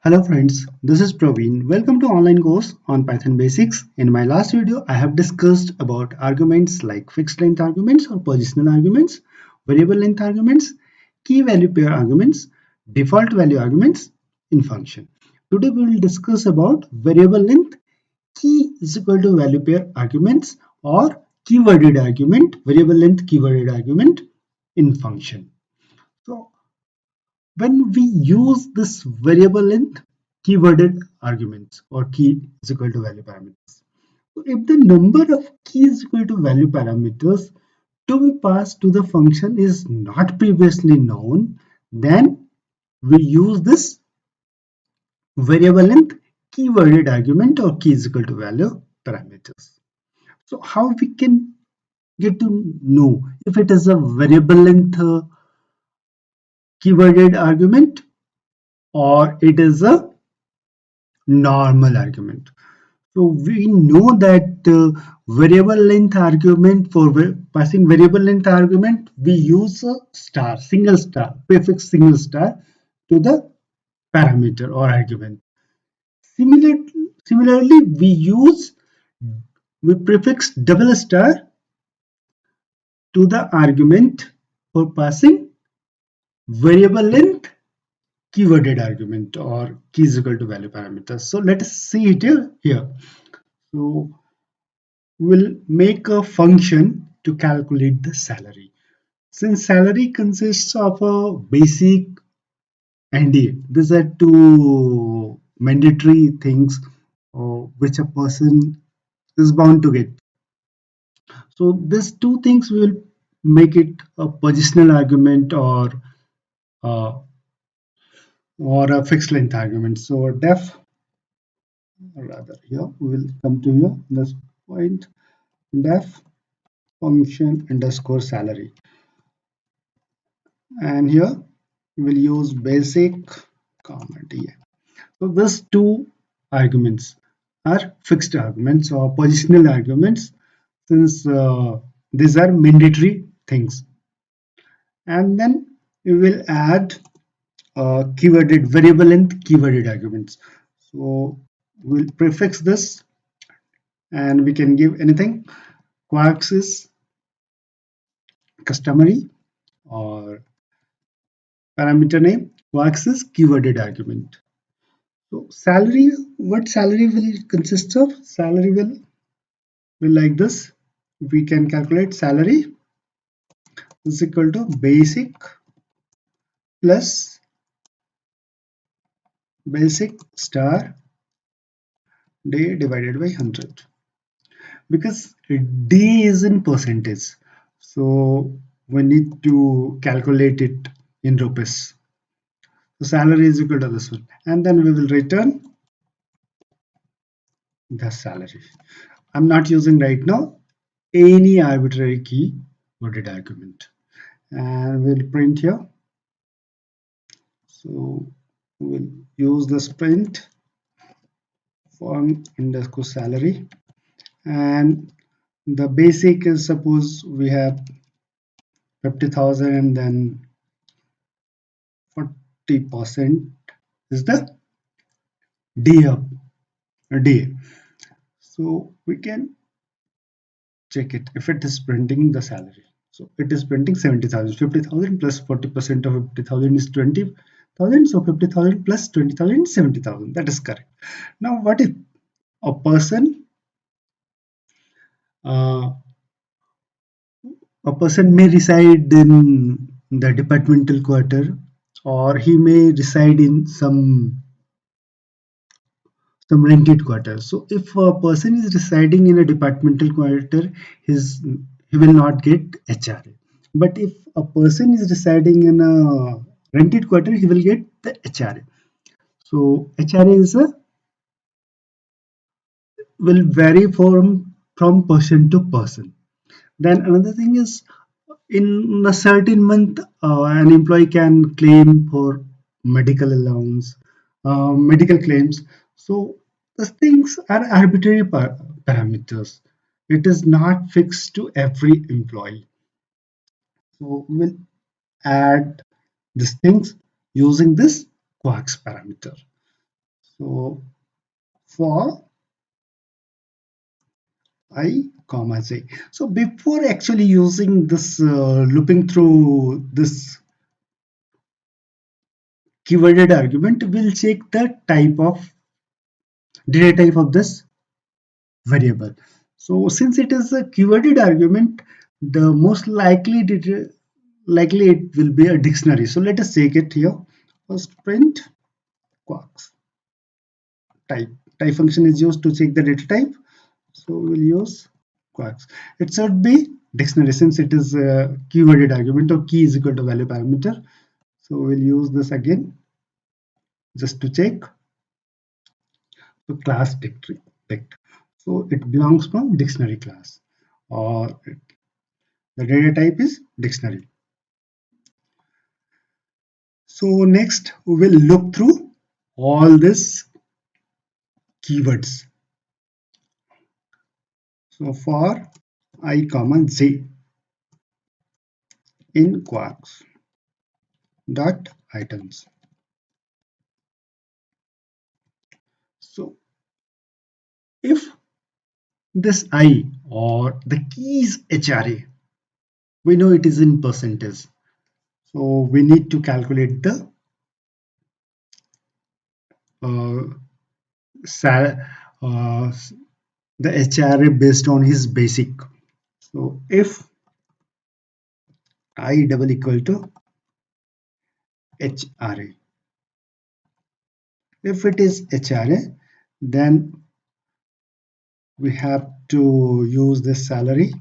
Hello friends, this is Praveen. Welcome to online course on Python basics. In my last video, I have discussed about arguments like fixed length arguments or positional arguments, variable length arguments, key value pair arguments, default value arguments in function. Today we will discuss about variable length key is equal to value pair arguments or keyworded argument, variable length keyworded argument in function. So when we use this variable length keyworded arguments or key is equal to value parameters. So if the number of key is equal to value parameters to be passed to the function is not previously known, then we use this variable length keyworded argument or key is equal to value parameters. So how we can get to know if it is a variable length keyworded argument or it is a normal argument. So we know that variable length argument for passing variable length argument, we use a star, single star, prefix single star to the parameter or argument. Similarly, we prefix double star to the argument for passing variable length keyworded argument or key is equal to value parameters. So let us see it here. So we'll make a function to calculate the salary. Since salary consists of a basic and a, these are two mandatory things which a person is bound to get. So these two things will make it a positional argument uh, or a fixed length argument. So def, or rather here we will come to here this point, def function underscore salary, and here we'll use basic comma da. So these two arguments are fixed arguments or positional arguments since these are mandatory things. And then we will add keyworded variable length keyworded arguments. So we'll prefix this and we can give anything. Quarks is customary or parameter name. Quarks is keyworded argument. So salary, what salary will consist of? Salary will like this. We can calculate salary is equal to basic plus basic star day divided by 100 because d is in percentage. So we need to calculate it in rupees. So salary is equal to this one and then we will return the salary. I'm not using right now any arbitrary key worded argument and we'll print here. So we'll use this print form underscore salary and the basic is suppose we have 50,000 and then 40% is the D up D. So we can check it if it is printing the salary. So it is printing 70,000. 50,000 plus 40% of 50,000 is 20,000. So 50,000 plus 20,000 is 70,000. That is correct. Now what if a person uh, a person may reside in the departmental quarter or he may reside in some rented quarter. So if a person is residing in a departmental quarter, he will not get HRA. But if a person is residing in a rented quarter, he will get the HRA. So HRA is a will vary from person to person. Then another thing is in a certain month, an employee can claim for medical allowance, medical claims. So the things are arbitrary parameters. It is not fixed to every employee. So we'll add these things using this quarks parameter. So for I comma j. So before actually using this looping through this keyworded argument, we'll check the type of data type of this variable. So since it is a keyworded argument, the most likely it will be a dictionary. So let us take it here. First print quarks type. Type function is used to check the data type. So we'll use quarks. It should be dictionary since it is a keyworded argument or key is equal to value parameter. So we'll use this again just to check the class dictionary. So it belongs from dictionary class or the data type is dictionary. So next we will look through all these keywords. So for I comma j in quarks dot items. So if this I or the key is HRA, we know it is in percentage. So we need to calculate uh, sal uh, the HRA based on his basic. So if I double equal to HRA, if it is HRA, then we have to use this salary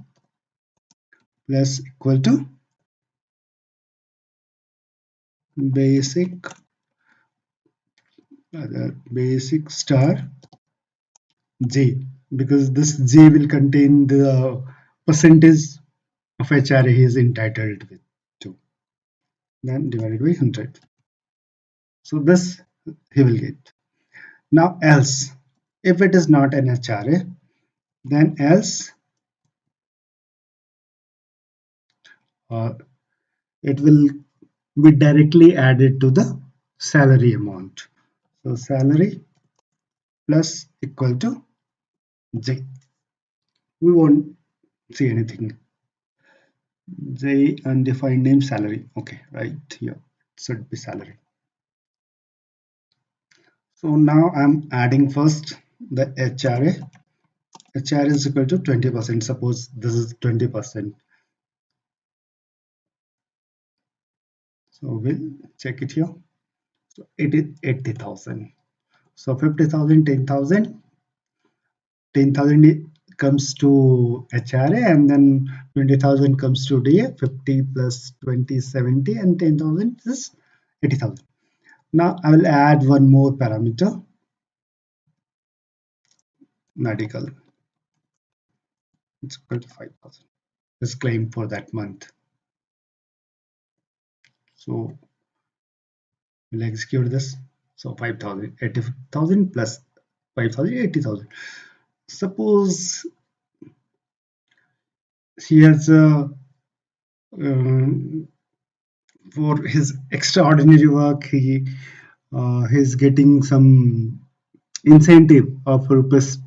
plus equal to basic basic star J, because this J will contain the percentage of HRA he is entitled with to, then divided by 100. So this he will get. Now else, if it is not an HRA, then else uh, it will be directly added to the salary amount. So salary plus equal to J. We won't see anything. J undefined name salary. Okay, right here it should be salary. So now I'm adding first the HRA. HR is equal to 20%. Suppose this is 20%. So we'll check it here. So it is 80,000. So 50,000, 10,000, 10,000 comes to HRA and then 20,000 comes to DA. 50 plus 20, 70 and 10,000 is 80,000. Now I will add one more parameter, medical. It's equal to 5,000. Is claimed for that month. So we'll execute this. So 5,000, 80,000 plus 5,000, 80,000. Suppose he has um, for his extraordinary work, he's getting some incentive of rupees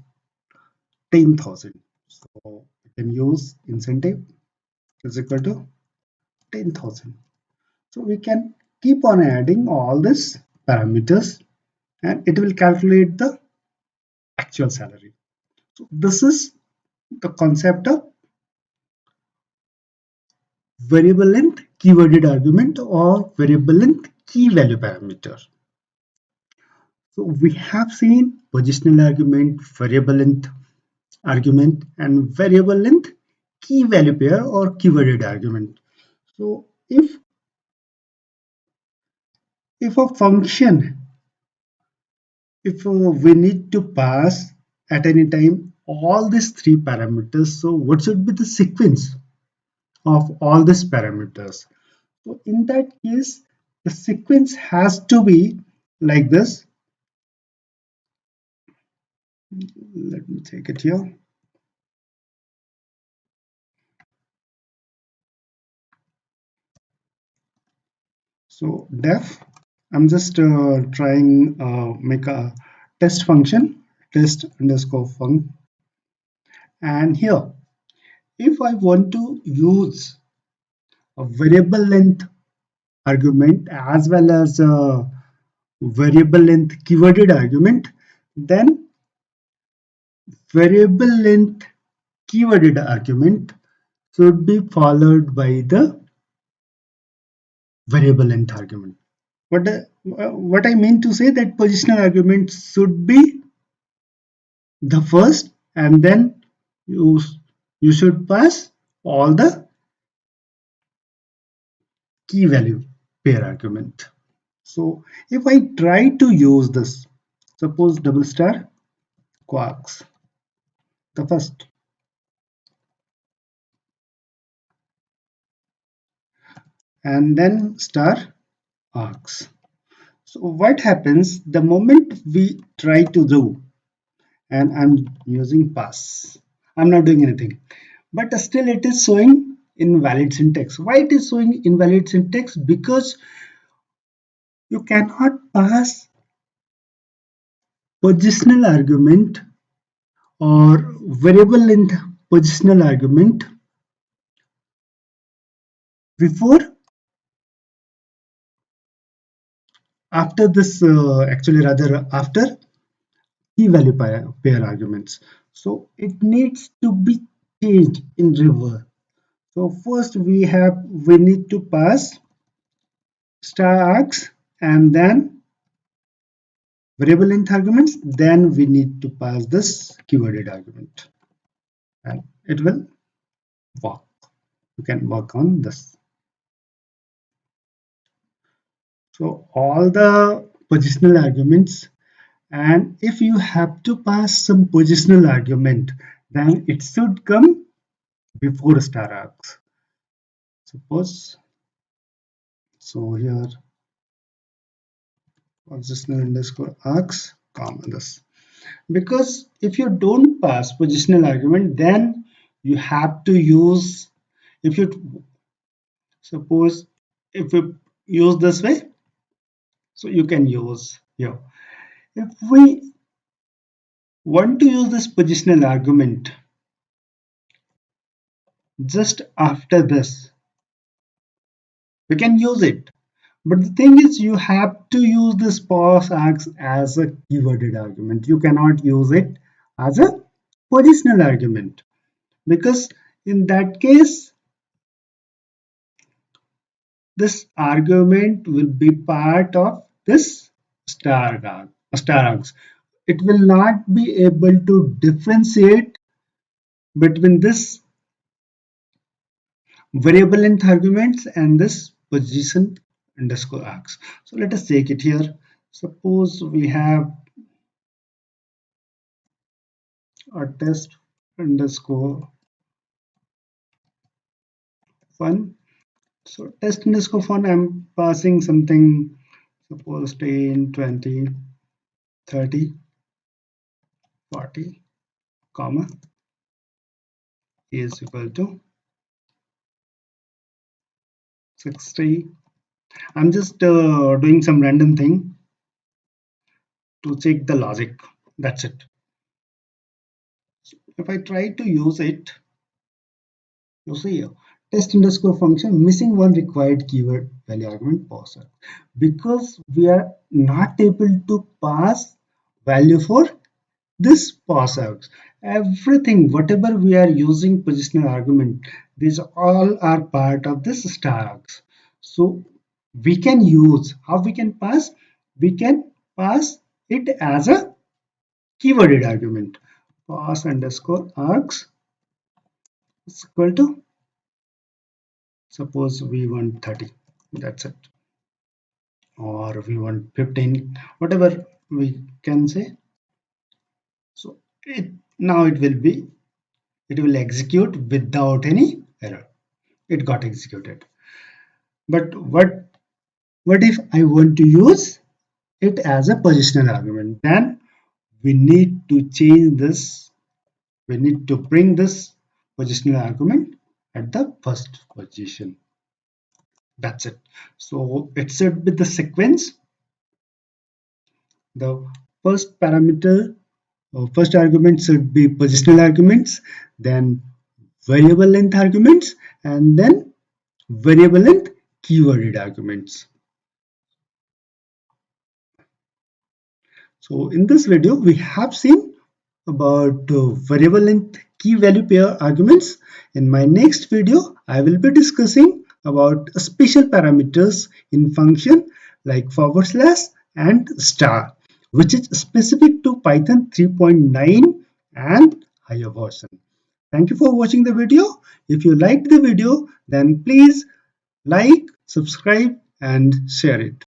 10,000. So we can use incentive is equal to 10,000. So we can keep on adding all these parameters and it will calculate the actual salary. So this is the concept of variable length keyworded argument or variable length key value parameter. So we have seen positional argument, variable length argument, and variable length key value pair or keyworded argument. So if a function, if we need to pass at any time all these three parameters, so what should be the sequence of all these parameters? So in that case, the sequence has to be like this. Let me take it here. So def, I'm just trying make a test function, test underscore func. And here, if I want to use a variable length argument as well as a variable length keyworded argument, then variable length keyworded argument should be followed by the variable length argument. What I mean to say that positional argument should be the first, and then you should pass all the key value pair argument. So if I try to use this, suppose double star quarks, the first, and then star arcs. So what happens the moment we try to do, and I'm using pass, I'm not doing anything, but still it is showing invalid syntax. Why it is showing invalid syntax? Because you cannot pass positional argument or variable length positional argument before after this actually rather after key value pair arguments. So it needs to be changed in reverse. So first we need to pass star arcs and then variable length arguments, then we need to pass this keyworded argument and it will work. You can work on this. So all the positional arguments, and if you have to pass some positional argument, then it should come before star arcs. Suppose, so here positional underscore arcs comma this. Because if you don't pass positional argument, then you have to use, if you suppose if you use this way, so you can use here. If we want to use this positional argument just after this, we can use it. But the thing is, you have to use this pause arcs as a keyworded argument. You cannot use it as a positional argument, because in that case, this argument will be part of this star arcs. It will not be able to differentiate between this variable length arguments and this position underscore arcs. So let us take it here. Suppose we have a test underscore fun. So test underscore fun, I'm passing something, suppose 10, 20, 30, 40, comma is equal to 60. I'm just doing some random thing to check the logic. That's it. If I try to use it, you see here, test underscore function missing one required keyword value argument parser, because we are not able to pass value for this parser. Everything, whatever we are using positional argument, these all are part of this star arcs. So we can use, how we can pass? We can pass it as a keyworded argument. Pass underscore arcs is equal to, suppose we want 30, that's it, or we want 15, whatever we can say. So now it will execute without any error. It got executed. But what if I want to use it as a positional argument? Then we need to change this. We need to bring this positional argument at the first position. That's it. So it should be the sequence. The first parameter or first argument should be positional arguments, then variable length arguments, and then variable length keyworded arguments. So in this video, we have seen about variable length key value pair arguments. In my next video, I will be discussing about special parameters in function like forward slash and star, which is specific to Python 3.9 and higher version. Thank you for watching the video. If you liked the video, then please like, subscribe and share it.